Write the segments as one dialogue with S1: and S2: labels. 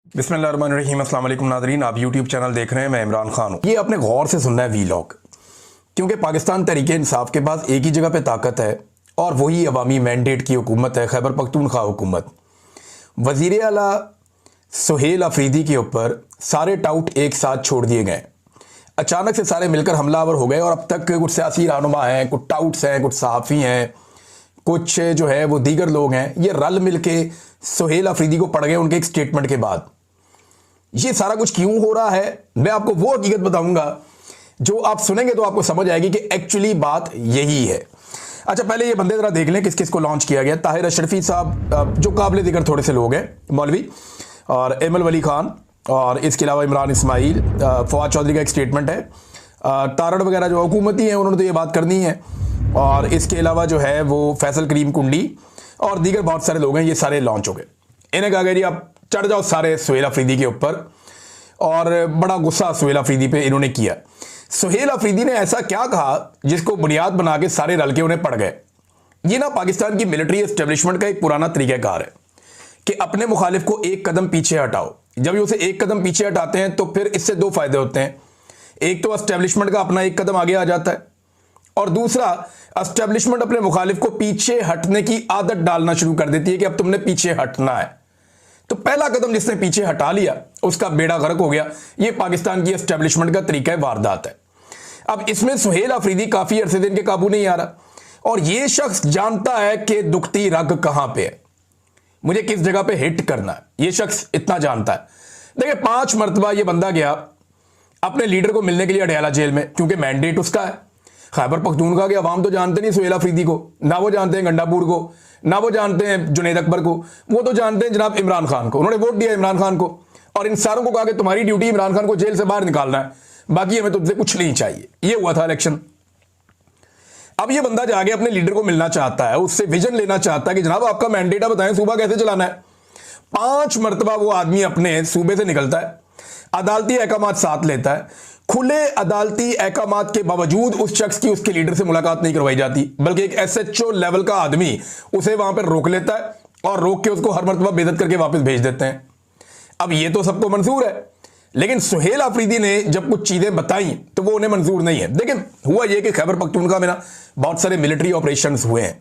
S1: बिस्मिल्लाहिर्रहमानिर्रहीम। अस्सलाम वालेकुम नाज़रीन, आप यूट्यूब चैनल देख रहे हैं, मैं इमरान खान हूँ। ये आपने गौर से सुनना है वीलॉग, क्योंकि पाकिस्तान तहरीक इंसाफ के पास एक ही जगह पे ताकत है और वही अवामी मैंडेट की हुकूमत है, खैबर पख्तूनख्वा हुकूमत। वज़ीर आला सुहेल अफरीदी के ऊपर सारे टाउट एक साथ छोड़ दिए गए। अचानक से सारे मिलकर हमलावर हो गए और अब तक कुछ सियासी रहनुमा हैं, कुछ टाउट्स हैं, कुछ सहाफ़ी हैं, कुछ जो है वो दीगर लोग हैं, ये रल मिल के सुहेल अफरीदी को पड़ गए उनके एक स्टेटमेंट के बाद। ये सारा कुछ क्यों हो रहा है, मैं आपको वो हकीकत बताऊंगा जो आप सुनेंगे तो आपको समझ आएगी कि एक्चुअली बात यही है। अच्छा, पहले ये बंदे जरा देख लें किस किस को लॉन्च किया गया। ताहिर अशरफी साहब, जो काबिल जिक्र थोड़े से लोग हैं, मौलवी, और एमल वली खान, और इसके अलावा इमरान इस्माइल, फवाद चौधरी का एक स्टेटमेंट है, तारड़ वगैरह जो हुकूमती हैं उन्होंने तो ये बात करनी है, और इसके अलावा जो है वो फैसल करीम कुंडी और दीगर बहुत सारे लोग हैं, ये सारे लॉन्च हो गए। इन्हें कहा गया जी आप चढ़ जाओ सारे सुहेल अफरीदी के ऊपर, और बड़ा गुस्सा सुहेल अफरीदी पे इन्होंने किया। सुहेल अफरीदी ने ऐसा क्या कहा जिसको बुनियाद बना के सारे रल के उन्हें पड़ गए। ये ना पाकिस्तान की मिलिट्री एस्टेब्लिशमेंट का एक पुराना तरीक़ाकार है कि अपने मुखालिफ को एक कदम पीछे हटाओ। जब ये उसे एक कदम पीछे हटाते हैं तो फिर इससे दो फायदे होते हैं। एक तो एस्टेब्लिशमेंट का अपना एक कदम आगे आ जाता है, और दूसरा एस्टेब्लिशमेंट अपने मुखालिफ को पीछे हटने की आदत डालना शुरू कर देती है कि अब तुमने पीछे हटना है। तो पहला कदम जिसने पीछे हटा लिया उसका बेड़ा गर्क हो गया। ये पाकिस्तान की एस्टेब्लिशमेंट का तरीका वारदात है। अब इसमें सुहेल अफरीदी काफी अरसे दिन के काबू नहीं आ रहा, और ये शख्स जानता है कि दुखती रग कहां पे है, मुझे किस जगह पे हिट करना है। ये शख्स इतना जानता है। देखिए, 5 मरतबा ये बंदा गया अपने लीडर को मिलने के लिए अडयाला जेल में, क्योंकि मैंडेट उसका है। खैबर पख्तूनख्वा के अवाम तो जानते नहीं सुहेल अफरीदी को, ना वो जानते हैं गंडापुर को, ना वो जानते हैं जुनैद अकबर को, वो तो जानते हैं जनाब इमरान खान को। उन्होंने वोट दिया इमरान खान को, और इन सारों को कहा कि तुम्हारी ड्यूटी इमरान खान को जेल से बाहर निकालना है, बाकी हमें तुमसे कुछ नहीं चाहिए। ये हुआ था इलेक्शन। अब ये बंदा जाके अपने लीडर को मिलना चाहता है, उससे विजन लेना चाहता है कि जनाब आपका मैंडेट है, बताएं सूबा कैसे चलाना है। 5 मरतबा वो आदमी अपने सूबे से निकलता है, अदालती अहकामात साथ लेता है। खुले अदालती अहकामात के बावजूद उस शख्स की उसके लीडर से मुलाकात नहीं करवाई जाती, बल्कि एक एसएचओ लेवल का आदमी उसे वहां पर रोक लेता है और रोक के उसको हर मरतबा बेइज्जत करके वापस भेज देते हैं। अब ये तो सबको मंजूर है, लेकिन सुहेल अफरीदी ने जब कुछ चीजें बताई तो वो उन्हें मंजूर नहीं है। देखिए, हुआ यह कि खैबर पख्तूनख्वा में ना बहुत सारे मिलिट्री ऑपरेशंस हुए हैं।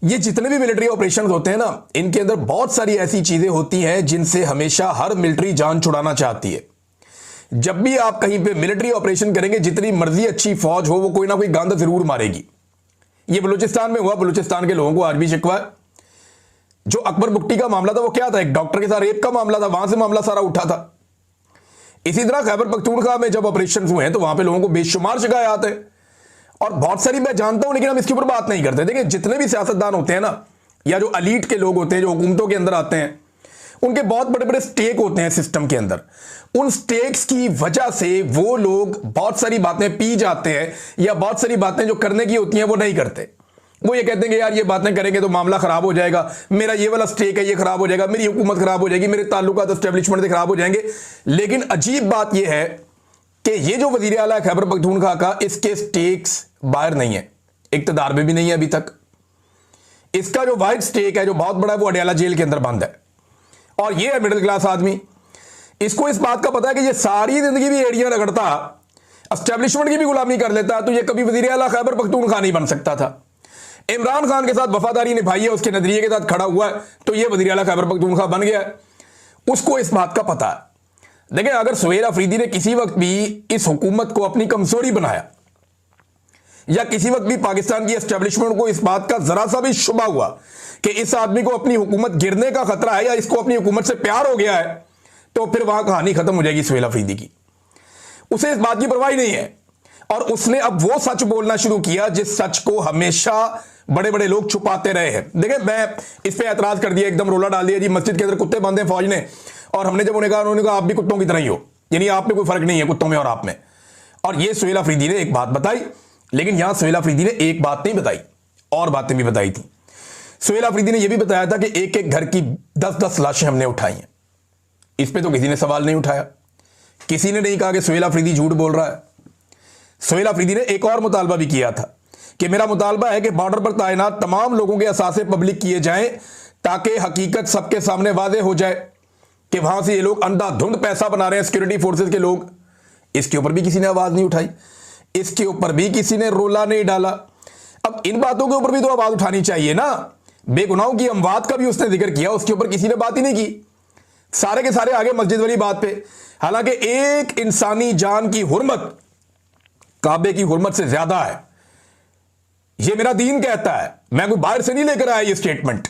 S1: ये जितने भी मिलिट्री ऑपरेशंस होते हैं ना, इनके अंदर बहुत सारी ऐसी चीजें होती हैं जिनसे हमेशा हर मिलिट्री जान छुड़ाना चाहती है। जब भी आप कहीं पे मिलिट्री ऑपरेशन करेंगे, जितनी मर्जी अच्छी फौज हो, वो कोई ना कोई गांधा जरूर मारेगी। ये बलूचिस्तान में हुआ, बलूचिस्तान के लोगों को आज भी शिकवा है। जो अकबर बुक्टी का मामला था वो क्या था, एक डॉक्टर के साथ रेप का मामला था, वहां से मामला सारा उठा था। इसी तरह खैबर पख्तूनख्वा में जब ऑपरेशन हुए हैं तो वहां पे लोगों को बेशुमार शिकायत है, और बहुत सारी मैं जानता हूं, लेकिन हम इसके ऊपर बात नहीं करते। देखिए, जितने भी सियासतदान होते हैं ना, या जो अलीट के लोग होते हैं, जो हुकूमतों के अंदर आते हैं, उनके बहुत बड़े बड़े स्टेक होते हैं सिस्टम के अंदर। उन स्टेक्स की वजह से वो लोग बहुत सारी बातें पी जाते हैं, या बहुत सारी बातें जो करने की होती हैं वो नहीं करते। वो ये कहते हैं कि यार ये बातें करेंगे तो मामला खराब हो जाएगा, मेरा ये वाला स्टेक है ये खराब हो जाएगा, मेरी हुकूमत खराब हो जाएगी, मेरे ताल्लुकात एस्टेब्लिशमेंट से खराब हो जाएंगे। लेकिन अजीब बात यह है कि ये जो वजीर आला है खैबर पख्तूनख्वा का, इसके स्टेक्स बाहर नहीं है, इक्तदार में भी नहीं है अभी तक। इसका जो वाइड स्टेक है, जो बहुत बड़ा है, वो अडयाला जेल के अंदर बंद है। और ये है मिडिल क्लास आदमी, इसको इस बात का पता है कि ये सारी जिंदगी भी एड़ियां रगड़ता, एस्टेब्लिशमेंट की भी गुलामी कर लेता, तो ये कभी वजीर आला खैबर पख्तूनख्वा नहीं बन सकता था। इमरान खान के साथ वफादारी निभाई है, उसके नजरिए के साथ खड़ा हुआ है, तो ये वजीर आला खैबर पख्तूनख्वा बन गया है। उसको इस बात का पता है। देखिए, अगर सुहेल अफरीदी ने किसी वक्त भी इस हुकूमत को अपनी कमजोरी बनाया, या किसी वक्त भी पाकिस्तान की एस्टेब्लिशमेंट को इस बात का जरा सा भी शुबा हुआ कि इस आदमी को अपनी हुकूमत गिरने का खतरा है, या इसको अपनी हुकूमत से प्यार हो गया है, तो फिर वहां कहानी खत्म हो जाएगी सुहेल अफरीदी की। उसे इस बात की परवाह नहीं है, और उसने अब वो सच बोलना शुरू किया जिस सच को हमेशा बड़े बड़े लोग छुपाते रहे हैं। देखिए, मैं इस पे एतराज कर दिया, एकदम रोला डाल दिया जी मस्जिद के अंदर कुत्ते बांधे फौज ने, और हमने जब उन्हें कहा, उन्होंने कहा आप भी कुत्तों की तरह ही हो, यानी आप में कोई फर्क नहीं है कुत्तों में और आप में। और ये सुहेल अफरीदी ने एक बात बताई, लेकिन यहां सुहेल अफरीदी ने एक बात नहीं बताई, और बातें भी बताई थी। सुहेल अफरीदी ने यह भी बताया था कि एक एक घर की 10-10 लाशें हमने उठाई हैं। इस पे तो किसी ने सवाल नहीं उठाया, किसी ने नहीं कहा कि सुहेल अफरीदी झूठ बोल रहा है। सुहेल अफरीदी ने एक और मुतालबा भी किया था कि मेरा मुतालबा है कि बॉर्डर पर तैनात तमाम लोगों के असासे पब्लिक किए जाएं, ताकि हकीकत सबके सामने वाज़ेह हो जाए कि वहां से ये लोग अंधाधुंध पैसा बना रहे हैं सिक्योरिटी फोर्सेस के लोग, इसके ऊपर भी किसी ने आवाज नहीं उठाई, इसके ऊपर भी किसी ने रोला नहीं डाला। अब इन बातों के ऊपर भी तो आवाज उठानी चाहिए ना। बेगुनाहों की अमवात का भी उसने जिक्र किया, उसके ऊपर किसी ने बात ही नहीं की। सारे के सारे आगे मस्जिद वाली बात पे। हालांकि एक इंसानी जान की हुर्मत काबे की हुर्मत से ज्यादा है, ये मेरा दीन कहता है। मैं कोई बाहर से नहीं लेकर आया ये स्टेटमेंट,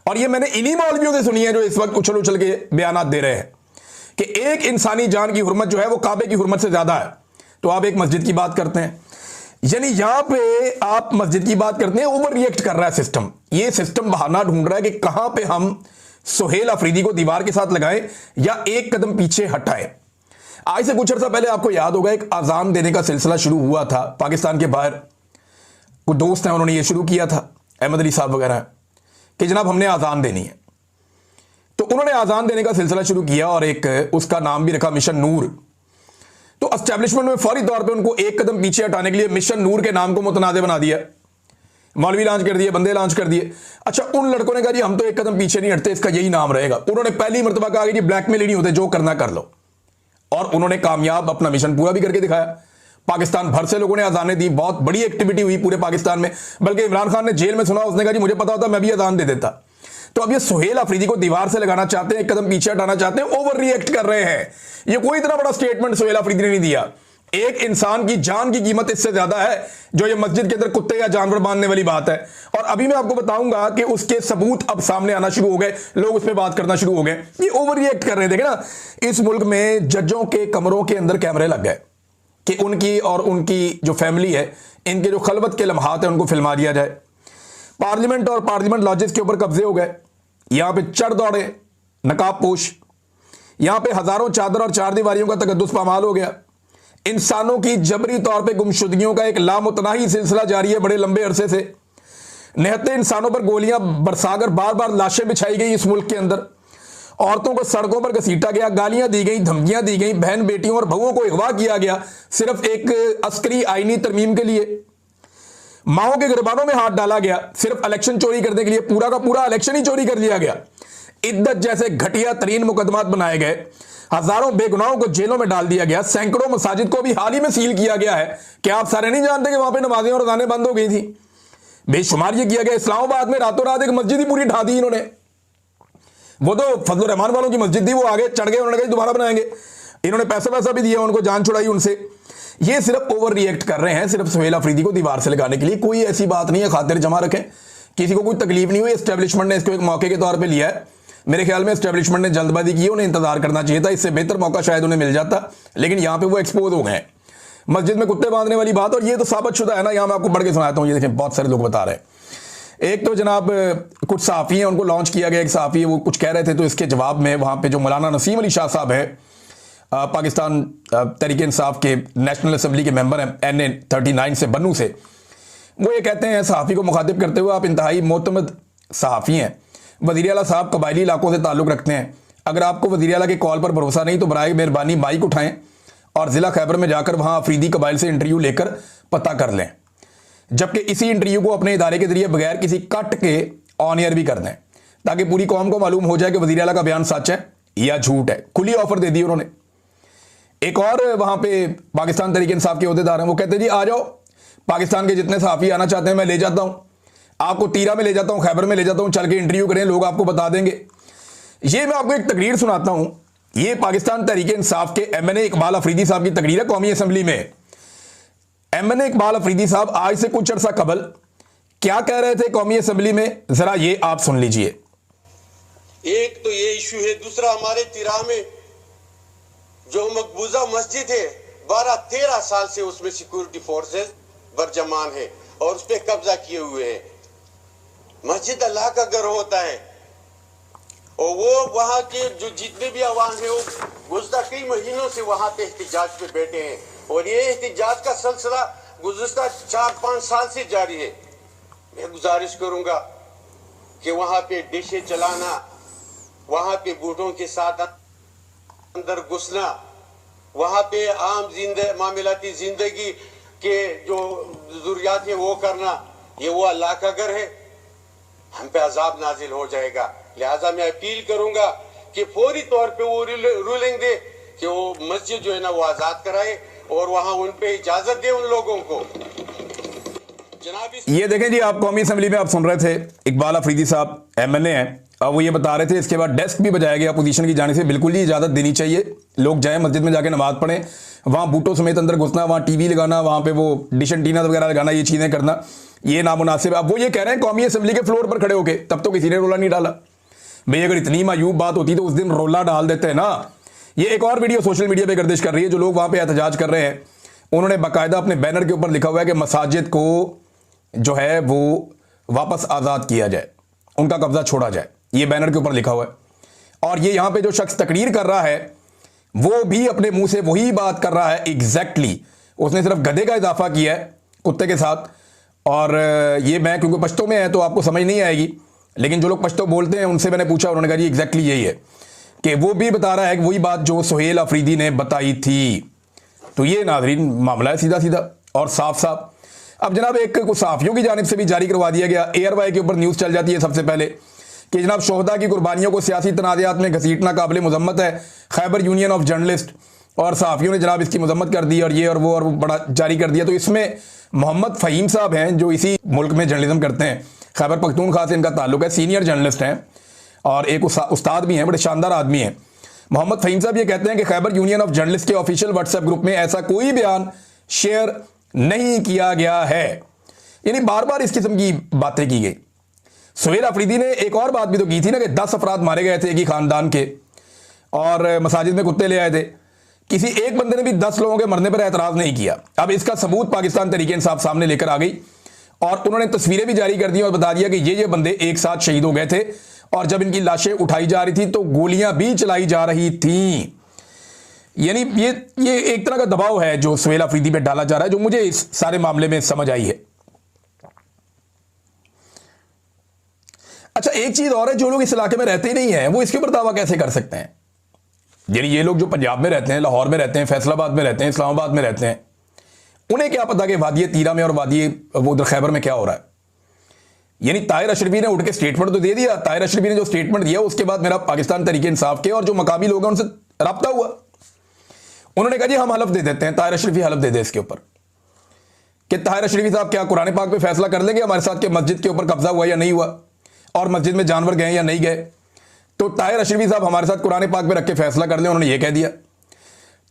S1: और ये मैंने इन्हीं मौलवियों से सुनी है जो इस वक्त उछल उछल के बयान दे रहे हैं कि एक इंसानी जान की हुर्मत जो है वो काबे की हुर्मत से ज्यादा है। तो आप एक मस्जिद की बात करते हैं, यानी यहां पे आप मस्जिद की बात करते हैं, ओवर रिएक्ट कर रहा है सिस्टम। ये सिस्टम बहाना ढूंढ रहा है कि कहां पे हम सुहेल अफरीदी को दीवार के साथ लगाएं या एक कदम पीछे हटाएं। आज से कुछ अर्सा पहले आपको याद होगा एक अजान देने का सिलसिला शुरू हुआ था पाकिस्तान के बाहर। कुछ दोस्त हैं, उन्होंने ये शुरू किया था, अहमद अली साहब वगैरह, कि जनाब हमने आजान देनी है। तो उन्होंने आजान देने का सिलसिला शुरू किया और एक उसका नाम भी रखा मिशन नूर। तो एस्टेब्लिशमेंट में फौरी तौर पे उनको एक कदम पीछे हटाने के लिए मिशन नूर के नाम को मुतनाज़ बना दिया, मौलवी लॉन्च कर दिए, बंदे लॉन्च कर दिए। अच्छा, उन लड़कों ने कहा जी हम तो एक कदम पीछे नहीं हटते, इसका यही नाम रहेगा। उन्होंने पहली मरतबा कहा कि जी ब्लैकमेल ही नहीं होते, जो करना कर लो, और उन्होंने कामयाब अपना मिशन पूरा भी करके दिखाया। पाकिस्तान भर से लोगों ने अजानें दी, बहुत बड़ी एक्टिविटी हुई पूरे पाकिस्तान में। बल्कि इमरान खान ने जेल में सुना, उसने कहा जी मुझे पता होता मैं भी अजान दे देता। तो अब ये सुहेल अफरीदी को दीवार से लगाना चाहते हैं, एक कदम पीछे हटाना चाहते हैं, ओवर रिएक्ट कर रहे हैं। ये कोई इतना बड़ा स्टेटमेंट सुहेल अफरीदी ने नहीं दिया। एक इंसान की जान की कीमत इससे ज्यादा है जो ये मस्जिद के अंदर कुत्ते या जानवर बांधने वाली बात है। और अभी मैं आपको बताऊंगा कि उसके सबूत अब सामने आना शुरू हो गए, लोग उस पर बात करना शुरू हो गए। ये ओवर रिएक्ट कर रहे थे ना। इस मुल्क में जजों के कमरों के अंदर कैमरे लग गए कि उनकी और उनकी जो फैमिली है, इनके जो खलबत के लम्हात है उनको फिल्मा दिया जाए। पार्लियामेंट और पार्लियामेंट लॉजेस के ऊपर कब्जे हो गए, यहां पे चढ़ दौड़े नकाब पोश, यहां पे हजारों चादर और चार दीवारियों का तकद्दुस पामाल हो गया। इंसानों की जबरी तौर पे गुमशुदगियों का एक लामुतनाही सिलसिला जारी है बड़े लंबे अरसे से। निहत्ते इंसानों पर गोलियां बरसाकर बार बार लाशें बिछाई गई इस मुल्क के अंदर। औरतों को सड़कों पर घसीटा गया, गालियां दी गई, धमकियां दी गई, बहन बेटियों और बहुओं को अगवा किया गया सिर्फ एक अस्करी आईनी तरमीम के लिए। माओं के गिरबानों में हाथ डाला गया सिर्फ इलेक्शन चोरी करने के लिए, पूरा का पूरा इलेक्शन ही चोरी कर लिया गया। इद्दत जैसे घटिया तरीन मुकदमात बनाए गए, हजारों बेगुनाहों को जेलों में डाल दिया गया, सैकड़ों मसाजिद को भी हाल ही में सील किया गया है। क्या आप सारे नहीं जानते कि वहां पे नमाजें और अज़ानें बंद हो गई थी? बेशुमार ये किया गया। इस्लामाबाद में रातों रात एक मस्जिद ही पूरी ढा दी इन्होंने। वो तो फजल रहमान वालों की मस्जिद थी, वो आगे चढ़ गए, उन्होंने कहा दोबारा बनाएंगे। इन्होंने पैसा भी दिया, उनको जान छुड़ाई उनसे। ये सिर्फ ओवर रिएक्ट कर रहे हैं, सिर्फ सुहेल अफरीदी को दीवार से लगाने के लिए। कोई ऐसी बात नहीं है, खातिर जमा रखें, किसी को कोई तकलीफ नहीं हुई। एस्टेब्लिशमेंट ने इसको एक मौके के तौर पर लिया है। मेरे ख्याल में एस्टेब्लिशमेंट ने जल्दबाजी की, उन्हें इंतजार करना चाहिए था, इससे बेहतर मौका शायद उन्हें मिल जाता, लेकिन यहां पे वो एक्सपोज हो गए। मस्जिद में कुत्ते बांधने वाली बात, और ये तो साबित शुदा है ना। यहां मैं आपको पढ़ के सुनाता हूं, ये देखें बहुत सारे लोग बता रहे हैं। एक तो जनाब कुछ सहाफ़ी हैं, उनको लॉन्च किया गया, एक सहाफ़ी है वो कुछ कह रहे थे, तो इसके जवाब में वहां पे जो मौलाना नसीम अली शाह साहब है, पाकिस्तान तहरीक इंसाफ के नेशनल असम्बली के मेंबर हैं, NA 39 से, बन्नू से, वो ये कहते हैं सहाफ़ी को मुखातिब करते हुए, आप इंतहाई मोतमद सहाफ़ी हैं, वज़ीर आला साहब कबायली इलाकों से ताल्लुक़ रखते हैं, अगर आपको वज़ीर आला के कॉल पर भरोसा नहीं तो बराए मेहरबानी माइक उठाएं और ज़िला खैबर में जाकर वहाँ अफरीदी कबाइल से इंटरव्यू लेकर पता कर लें, जबकि इसी इंटरव्यू को अपने इदारे के जरिए बगैर किसी कट के ऑन एयर भी कर दें, ताकि पूरी कौम को मालूम हो जाए कि वज़ीर आला का बयान सच है या झूठ है। खुली ऑफर दे दी उन्होंने। एक और वहाँ पे पाकिस्तान तहरीक इंसाफ के अहदेदार हैं, वो कहते हैं जी आ जाओ, पाकिस्तान के जितने सहाफ़ी आना चाहते हैं मैं ले जाता हूँ, आपको तीरा में ले जाता हूं, खैबर में ले जाता हूं, चल के इंटरव्यू करें, लोग आपको बता देंगे। ये मैं आपको एक तकरीर सुनाता हूं, ये पाकिस्तान तहरीक इंसाफ के MNA इकबाल अफरीदी साहब की तकरीर है कौमी असम्बली में। MNA इकबाल अफरीदी साहब आज से कुछ अर्सा कबल क्या कह रहे थे कौमी असम्बली में, जरा ये आप सुन लीजिए।
S2: एक तो ये इशू है, दूसरा हमारे तिरा में जो मकबूजा मस्जिद है 12-13 साल से उसमें सिक्योरिटी फोर्सेस बरजमान है और उस पर कब्जा किए हुए हैं। मस्जिद अल्लाह का घर होता है और वो वहां के जो जितने भी अवाम है वो गुज़श्ता कई महीनों से वहां पे एहतिजाज पे बैठे हैं और ये एहतिजाज का सिलसिला गुज़श्ता 4-5 साल से जारी है। मैं गुजारिश करूंगा कि वहां पे डिशे चलाना, वहां पे बूढ़ों के साथ अंदर घुसना, वहां पे आम मामलाती जिंदगी के जो जरूरियात है वो करना, ये वो अल्लाह का घर है, हम पे अजाब नाजिल हो जाएगा। लिहाजा मैं अपील करूंगा कि फौरी तौर पे वो रूलिंग दे कि वो मस्जिद जो है ना वो आजाद कराए और वहां उन पे इजाजत दे उन लोगों को। जनाब
S1: ये देखें जी, आप कौमी असेंबली में आप सुन रहे थे इकबाल अफरीदी साहब एमएनए हैं, अब वो ये बता रहे थे, इसके बाद डेस्क भी बजाया गया अपोजिशन की जाने से, बिल्कुल ही इजाजत देनी चाहिए, लोग जाएं मस्जिद में जाके नमाज पढ़ें, वहां बूटों समेत अंदर घुसना, वहां टीवी लगाना, वहां पे वो डिश एंटीना वगैरह लगाना, ये चीजें करना ये नामुनासिब। अब वो ये कह रहे हैं कौमी असेंबली के फ्लोर पर खड़े होके, तब तो किसी ने रोला नहीं डाला भाई, अगर इतनी मायूब बात होती तो उस दिन रोला डाल देते हैं ना। ये एक और वीडियो सोशल मीडिया पे गर्दिश कर रही है, जो लोग वहां पे एहतजाज कर रहे हैं, उन्होंने बाकायदा अपने बैनर के ऊपर लिखा हुआ है कि मसाजिद को जो है वो वापस आज़ाद किया जाए, उनका कब्जा छोड़ा जाए, ये बैनर के ऊपर लिखा हुआ है। और ये यहां पे जो शख्स तकरीर कर रहा है वो भी अपने मुंह से वही बात कर रहा है एग्जैक्टली, उसने सिर्फ गधे का इजाफा किया है कुत्ते के साथ। और ये मैं क्योंकि पश्तो में है तो आपको समझ नहीं आएगी, लेकिन जो लोग पश्तो बोलते हैं उनसे मैंने पूछा, उन्होंने कहा जी एग्जैक्टली यही है, कि वो भी बता रहा है कि वही बात जो सुहेल अफरीदी ने बताई थी। तो ये नाज़रीन मामला है सीधा सीधा और साफ साफ। अब जनाब एक कुछ सहाफ़ियों की जानिब से भी जारी करवा दिया गया, एयरवाई के ऊपर न्यूज़ चल जाती है सबसे पहले कि जनाब शोहदा की कुर्बानियों को सियासी तनाज़ात में घसीटना काबिल मजम्मत है, खैबर यूनियन ऑफ जर्नलिस्ट और सहाफ़ियों ने जनाब इसकी मजम्मत कर दी और ये और वो बड़ा जारी कर दिया। तो इसमें मोहम्मद फ़हीम साहब हैं जो इसी मुल्क में जर्नलिज्म करते हैं, खैबर पख्तूनख्वा से इनका ताल्लुक है, सीनियर जर्नलिस्ट हैं और एक उस्ताद भी हैं, बड़े शानदार आदमी हैं। मोहम्मद फ़हीम साहब ये कहते हैं कि खैबर यूनियन ऑफ जर्नलिस्ट के ऑफिशियल व्हाट्सएप ग्रुप में ऐसा कोई बयान शेयर नहीं किया गया है, यानी बार बार इस किस्म की बातें की गई। सुहेल अफरीदी ने एक और बात भी तो की थी ना कि 10 अफराद मारे गए थे एक ही खानदान के और मसाजिद में कुत्ते ले आए थे, किसी एक बंदे ने भी 10 लोगों के मरने पर एतराज नहीं किया। अब इसका सबूत पाकिस्तान तहरीक इंसाफ सामने लेकर आ गई और उन्होंने तस्वीरें भी जारी कर दी और बता दिया कि ये बंदे एक साथ शहीद हो गए थे और जब इनकी लाशें उठाई जा रही थी तो गोलियां भी चलाई जा रही थी। यानी ये एक तरह का दबाव है जो सुहेल अफरीदी पे डाला जा रहा है, जो मुझे इस सारे मामले में समझ आई है। अच्छा एक चीज और है, जो लोग इस इलाके में रहते ही नहीं है वो इसके ऊपर दावा कैसे कर सकते हैं? यानी ये लोग जो पंजाब में रहते हैं, लाहौर में रहते हैं, फैसलाबाद में रहते हैं, इस्लामाबाद में रहते हैं, उन्हें क्या पता कि वादी तीरा में और वादी वो उधर खैबर में क्या हो रहा है। यानी ताहिर अशरफी ने उठ के स्टेटमेंट तो दे दिया, ताहिर अशरफी ने जो स्टेटमेंट दिया उसके बाद मेरा पाकिस्तान तहरीक इंसाफ के और जो मकामी लोग हैं उनसे रब्ता हुआ, उन्होंने कहा जी हम हलफ दे देते हैं, ताहिर अशरफी हलफ दे दे इसके ऊपर कि ताहिर अशरफी साहब क्या कुरान पाक पे फैसला कर लेंगे हमारे साथ कि मस्जिद के ऊपर कब्जा हुआ या नहीं हुआ और मस्जिद में जानवर गए या नहीं गए। तो ताहिर अशरफी साहब हमारे साथ कुरान पाक पे रख के फैसला कर लें, उन्होंने ये कह दिया।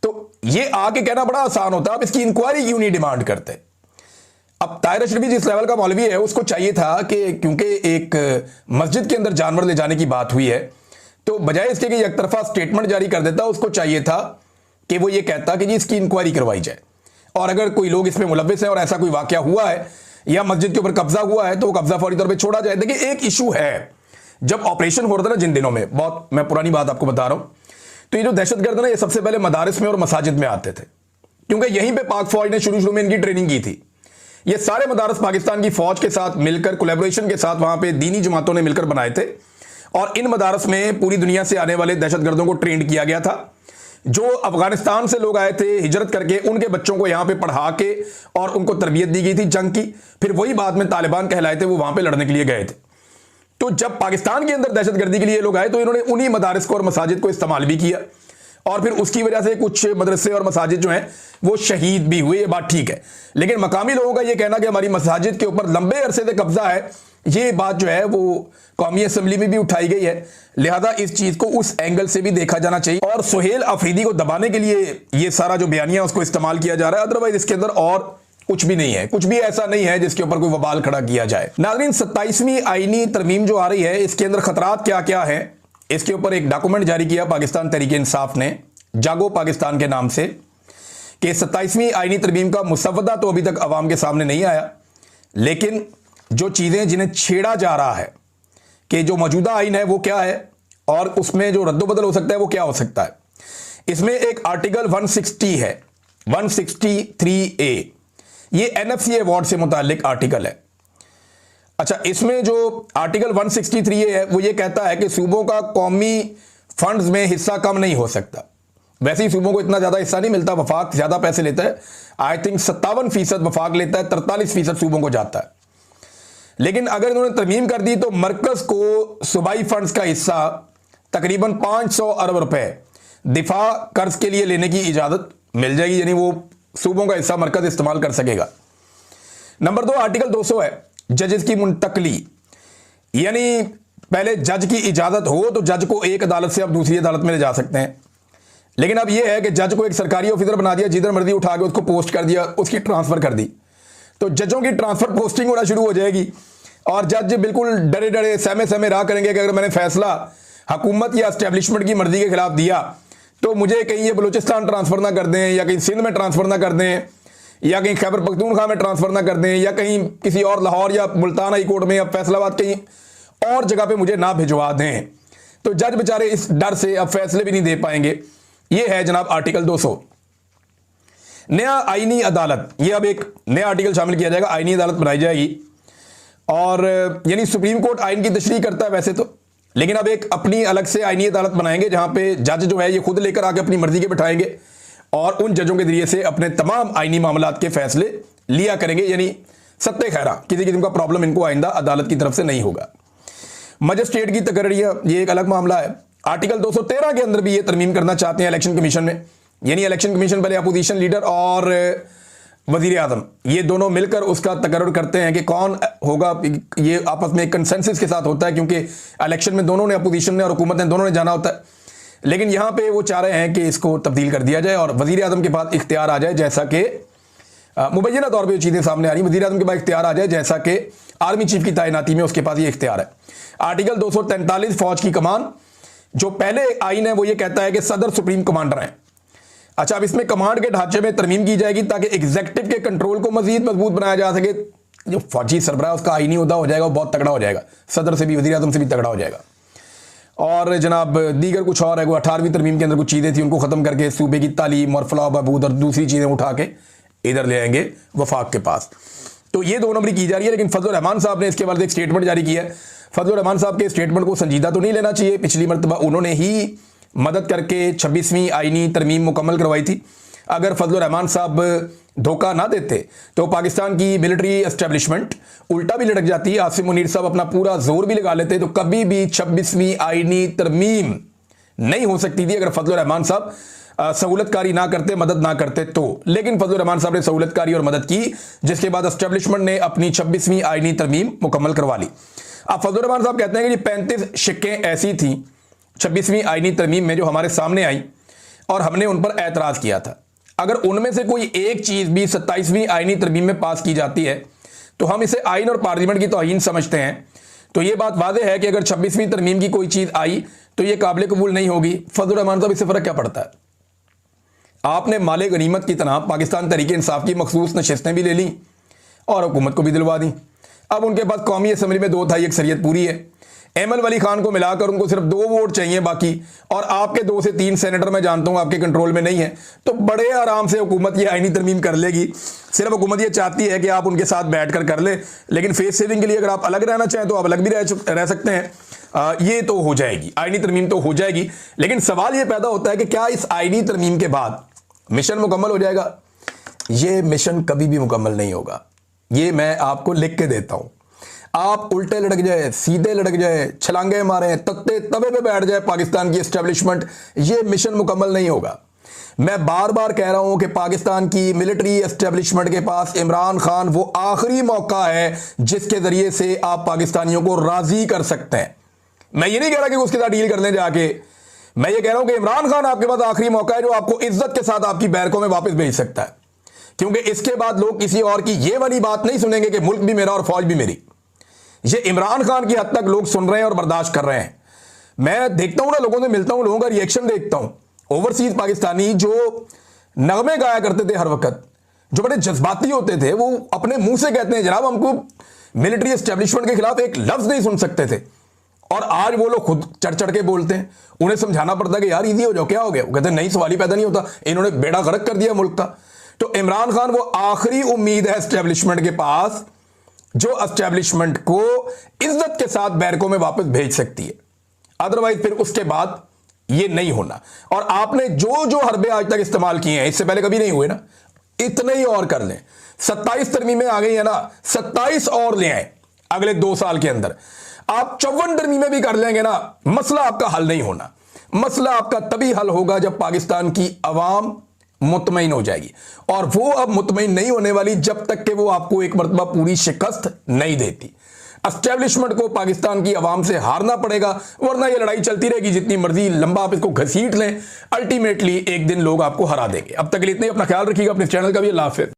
S1: तो ये आके कहना बड़ा आसान होता, आप इसकी इंक्वायरी क्यों नहीं डिमांड करते? अब ताहिर अशरफी जिस लेवल का मौलवी है उसको चाहिए था कि क्योंकि एक मस्जिद के अंदर जानवर ले जाने की बात हुई है तो बजाय इसके कि एक तरफा स्टेटमेंट जारी कर देता, उसको चाहिए था कि वो ये कहता कि जी इसकी इंक्वायरी करवाई जाए और अगर कोई लोग इसमें मुलव्विस हैं और ऐसा कोई वाकया हुआ है या मस्जिद के ऊपर कब्जा हुआ है तो वो कब्जा फौरी तौर पे छोड़ा जाए। देखिए एक इशू है, जब ऑपरेशन हो रहा था ना जिन दिनों में, बहुत मैं पुरानी बात आपको बता रहा हूं, तो ये जो दहशतगर्द ना ये सबसे पहले मदारिस में और मसाजिद में आते थे क्योंकि यहीं पे पाक फौज ने शुरू में इनकी ट्रेनिंग की थी। ये सारे मदारस पाकिस्तान की फौज के साथ मिलकर कोलैबोरेशन के साथ वहां पे दीनी जमातों ने मिलकर बनाए थे और इन मदारस में पूरी दुनिया से आने वाले दहशतगर्दों को ट्रेंड किया गया था। जो अफगानिस्तान से लोग आए थे हिजरत करके, उनके बच्चों को यहां पे पढ़ा के और उनको तरबियत दी गई थी जंग की, फिर वही बाद में तालिबान कहलाए थे, वो वहां पे लड़ने के लिए गए थे। तो जब पाकिस्तान के अंदर दहशतगर्दी के लिए लोग आए तो इन्होंने उन्हीं मदारिस को और मसाजिद को इस्तेमाल भी किया और फिर उसकी वजह से कुछ मदरसे और मसाजिद जो हैं वो शहीद भी हुए, ये बात ठीक है। लेकिन मकामी लोगों का ये कहना कि हमारी मसाजिद के ऊपर लंबे अरसे से कब्जा है, ये बात जो है वो कौमी असेंबली में भी उठाई गई है, लिहाजा इस चीज को उस एंगल से भी देखा जाना चाहिए और सुहेल अफरीदी को दबाने के लिए ये सारा जो बयानिया उसको इस्तेमाल किया जा रहा है, अदरवाइज इसके अंदर और कुछ भी नहीं है, कुछ भी ऐसा नहीं है जिसके ऊपर कोई वबाल खड़ा किया जाए। नाज़रीन 27वीं आईनी तरमीम जो आ रही है इसके अंदर खतरात क्या क्या है, इसके ऊपर एक डॉक्यूमेंट जारी किया पाकिस्तान तहरीक इंसाफ ने जागो पाकिस्तान के नाम से कि 27वीं आईनी तरमीम का मुसवदा तो अभी तक अवाम के सामने नहीं आया, लेकिन जो चीज़ें जिन्हें छेड़ा जा रहा है कि जो मौजूदा आइन है वो क्या है और उसमें जो रद्दोबदल हो सकता है वो क्या हो सकता है। इसमें एक आर्टिकल 160 है, 163A, ये NFC अवार्ड से मुतालिक आर्टिकल है। अच्छा, इसमें जो आर्टिकल 163A है वो ये कहता है कि सूबों का कौमी फंड्स में हिस्सा कम नहीं हो सकता। वैसे ही सूबों को इतना ज्यादा हिस्सा नहीं मिलता, वफाक ज्यादा पैसे लेता है, आई थिंक 57% वफाक लेता है, 43% सूबों को जाता है। लेकिन अगर इन्होंने तरमीम कर दी तो मरकज को सूबाई फंड्स का हिस्सा तकरीबन 500 अरब रुपए दिफा कर्ज के लिए लेने की इजाजत मिल जाएगी, यानी वो सूबों का हिस्सा मरकज इस्तेमाल कर सकेगा। नंबर 2 आर्टिकल 200 है जजेस की मुंतकली, यानी पहले जज की इजाजत हो तो जज को एक अदालत से आप दूसरी अदालत में ले जा सकते हैं, लेकिन अब यह है कि जज को एक सरकारी ऑफिसर बना दिया, जिधर मर्जी उठा के उसको पोस्ट कर दिया, उसकी ट्रांसफर कर दी, तो जजों की ट्रांसफर पोस्टिंग होना शुरू हो जाएगी और जज बिल्कुल डरे डरे सहमे सहमे रहा करेंगे कि अगर मैंने फैसला हुकूमत या एस्टेब्लिशमेंट की मर्जी के खिलाफ दिया तो मुझे कहीं ये बलूचिस्तान ट्रांसफर ना कर दें, या कहीं सिंध में ट्रांसफर ना कर दें, या कहीं खैबर पख्तूनख्वा में ट्रांसफर ना कर दें, या कहीं किसी और लाहौर या मुल्तान हाई कोर्ट में या फैसलाबाद कहीं और जगह पे मुझे ना भिजवा दें। तो जज बेचारे इस डर से अब फैसले भी नहीं दे पाएंगे। ये है जनाब आर्टिकल 200। नया आईनी अदालत, ये अब एक नया आर्टिकल शामिल किया जाएगा, आईनी अदालत बनाई जाएगी और यानी सुप्रीम कोर्ट आइन की तशरीह करता है वैसे तो, लेकिन अब एक अपनी अलग से आईनी अदालत बनाएंगे जहां पे जज जो है ये खुद लेकर आके अपनी मर्जी के बैठाएंगे और उन जजों के जरिए से अपने तमाम आईनी मामलात के फैसले लिया करेंगे, यानी सत्ते खैरा किसी किस्म का प्रॉब्लम इनको आइंदा अदालत की तरफ से नहीं होगा। मजिस्ट्रेट की तकर्रियां, ये एक अलग मामला है। आर्टिकल 213 के अंदर भी ये तरमीम करना चाहते हैं इलेक्शन कमीशन में, यानी इलेक्शन कमीशन पहले अपोजिशन लीडर और वजीर आजम ये दोनों मिलकर उसका तकर्रुर करते हैं कि कौन होगा, ये आपस में एक कंसेंसस के साथ होता है क्योंकि इलेक्शन में दोनों ने, अपोजिशन ने और हुकूमत ने, दोनों ने जाना होता है, लेकिन यहां पे वो चाह रहे हैं कि इसको तब्दील कर दिया जाए और वजीर आजम के पास इख्तियार आ जाए, जैसा कि मुबैना तौर पर चीजें सामने आ रही, वजीर आजम के पास इख्तियार आ जाए जैसा कि आर्मी चीफ की तैनाती में उसके पास ये इख्तियार है। आर्टिकल 243 फौज की कमान, जो पहले आइन है वो ये कहता है कि सदर सुप्रीम कमांडर हैं। अच्छा, अब इसमें कमांड के ढांचे में तरमीम की जाएगी ताकि एग्जीक्यूटिव के कंट्रोल को मजीद मजबूत बनाया जा सके। जो फौजी सरबराह उसका आईनी उहदा हो जाएगा, वो बहुत तगड़ा हो जाएगा, सदर से भी, वजीर आजम से भी तगड़ा हो जाएगा। और जनाब दीगर कुछ और है, वो 18वीं तरमीम के अंदर कुछ चीज़ें थी उनको ख़त्म करके सूबे की तालीम और फलाह बहबूद और दूसरी चीज़ें उठा के इधर ले आएंगे वफाक के पास। तो ये 2 नंबरी की जा रही है, लेकिन फजल रहमान साहब ने इसके बाद एक स्टेटमेंट जारी किया है। फजल रहमान साहब के स्टेटमेंट को संजीदा तो नहीं लेना चाहिए, पिछली मरतबा उन्होंने ही मदद करके 26वीं आईनी तरमीम मुकम्मल करवाई थी। अगर फजल रहमान साहब धोखा ना देते तो पाकिस्तान की मिलिट्री एस्टेब्लिशमेंट उल्टा भी लटक जाती, आसिम मुनीर साहब अपना पूरा जोर भी लगा लेते, तो कभी भी 26वीं आईनी तरमीम नहीं हो सकती थी अगर फजल रहमान साहब सहूलतकारी ना करते, मदद ना करते तो। लेकिन फजल रहमान साहब ने सहूलतकारी और मदद की, जिसके बाद एस्टेब्लिशमेंट ने अपनी 26वीं आईनी तरमीम मुकम्मल करवा ली। अब फजल रहमान साहब कहते हैं कि 35 शिक्कें ऐसी थी 26वीं आईनी तरमीम में जो हमारे सामने आई और हमने उन पर एतराज़ किया था। अगर उनमें से कोई एक चीज़ भी 27वीं आईनी तरमीम में पास की जाती है तो हम इसे आइन और पार्लियामेंट की तौहीन समझते हैं। तो ये बात वाज़ेह है कि अगर 26वीं तरमीम की कोई चीज़ आई तो ये काबिल कबूल नहीं होगी। फजल रहमान साहब, इससे फ़र्क क्या पड़ता है? आपने माले गनीमत की तरह पाकिस्तान तहरीक इंसाफ की मखसूस नशिस्तें भी ले ली और हुकूमत को भी दिलवा दी। अब उनके पास कौमी असम्बली में 2/3 अक्सरियत पूरी है। एमएल वली खान को मिलाकर उनको सिर्फ 2 वोट चाहिए बाकी, और आपके 2 से 3 सेनेटर मैं जानता हूं आपके कंट्रोल में नहीं है, तो बड़े आराम से हुकूमत ये आईनी तरमीम कर लेगी। सिर्फ हुकूमत ये चाहती है कि आप उनके साथ बैठकर कर ले, लेकिन फेस सेविंग के लिए अगर आप अलग रहना चाहें तो आप अलग भी रह सकते हैं। ये तो हो जाएगी, आईनी तरमीम तो हो जाएगी, लेकिन सवाल ये पैदा होता है कि क्या इस आईनी तरमीम के बाद मिशन मुकम्मल हो जाएगा? ये मिशन कभी भी मुकम्मल नहीं होगा। ये मैं आपको लिख के देता हूं। आप उल्टे लटक जाए, सीधे लटक जाए, छलांगे मारें, तख्ते तवे पे बैठ जाए पाकिस्तान की एस्टेब्लिशमेंट, ये मिशन मुकम्मल नहीं होगा। मैं बार बार कह रहा हूं कि पाकिस्तान की मिलिट्री एस्टेब्लिशमेंट के पास इमरान खान वो आखिरी मौका है जिसके जरिए से आप पाकिस्तानियों को राजी कर सकते हैं। मैं ये नहीं कह रहा कि उसके साथ डील कर लें जाके, मैं ये कह रहा हूं कि इमरान खान आपके पास आखिरी मौका है जो आपको इज्जत के साथ आपकी बैरकों में वापस भेज सकता है, क्योंकि इसके बाद लोग किसी और की ये वाली बात नहीं सुनेंगे कि मुल्क भी मेरा और फौज भी मेरी। ये इमरान खान की हद तक लोग सुन रहे हैं और बर्दाश्त कर रहे हैं। मैं देखता हूं ना, लोगों से मिलता हूं, लोगों का रिएक्शन देखता हूं। ओवरसीज पाकिस्तानी जो नगमे गाया करते थे हर वक्त, जो बड़े जज्बाती होते थे, वो अपने मुंह से कहते हैं जनाब हमको मिलिट्री एस्टेब्लिशमेंट के खिलाफ एक लफ्ज नहीं सुन सकते थे, और आज वो लोग खुद चढ़ चढ़ के बोलते हैं। उन्हें समझाना पड़ता है कि यार इजी हो जाओ, क्या हो गया? वो कहते हैं नहीं, सवाल ही पैदा नहीं होता, इन्होंने बेड़ा गर्क कर दिया मुल्क का। तो इमरान खान वो आखिरी उम्मीद है एस्टेब्लिशमेंट के पास जो एस्टेब्लिशमेंट को इज्जत के साथ बैरकों में वापस भेज सकती है, अदरवाइज फिर उसके बाद ये नहीं होना। और आपने जो जो हरबे आज तक इस्तेमाल किए हैं, इससे पहले कभी नहीं हुए ना, इतने ही और कर लें। 27 तरमीमें आ गई है ना, 27 और ले आए अगले 2 साल के अंदर। आप 54 तरमीमें भी कर लेंगे ना, मसला आपका हल नहीं होना। मसला आपका तभी हल होगा जब पाकिस्तान की अवाम मुतमईन हो जाएगी, और वो अब मुतमईन नहीं होने वाली जब तक कि वो आपको एक मरतबा पूरी शिकस्त नहीं देती। एस्टेब्लिशमेंट को पाकिस्तान की आवाम से हारना पड़ेगा, वरना ये लड़ाई चलती रहेगी जितनी मर्जी लंबा आप इसको घसीट लें, अल्टीमेटली एक दिन लोग आपको हरा देंगे। अब तक के लिए इतना ही, अपना ख्याल रखिएगा, अपने चैनल का भी। अल्लाह हाफिज़।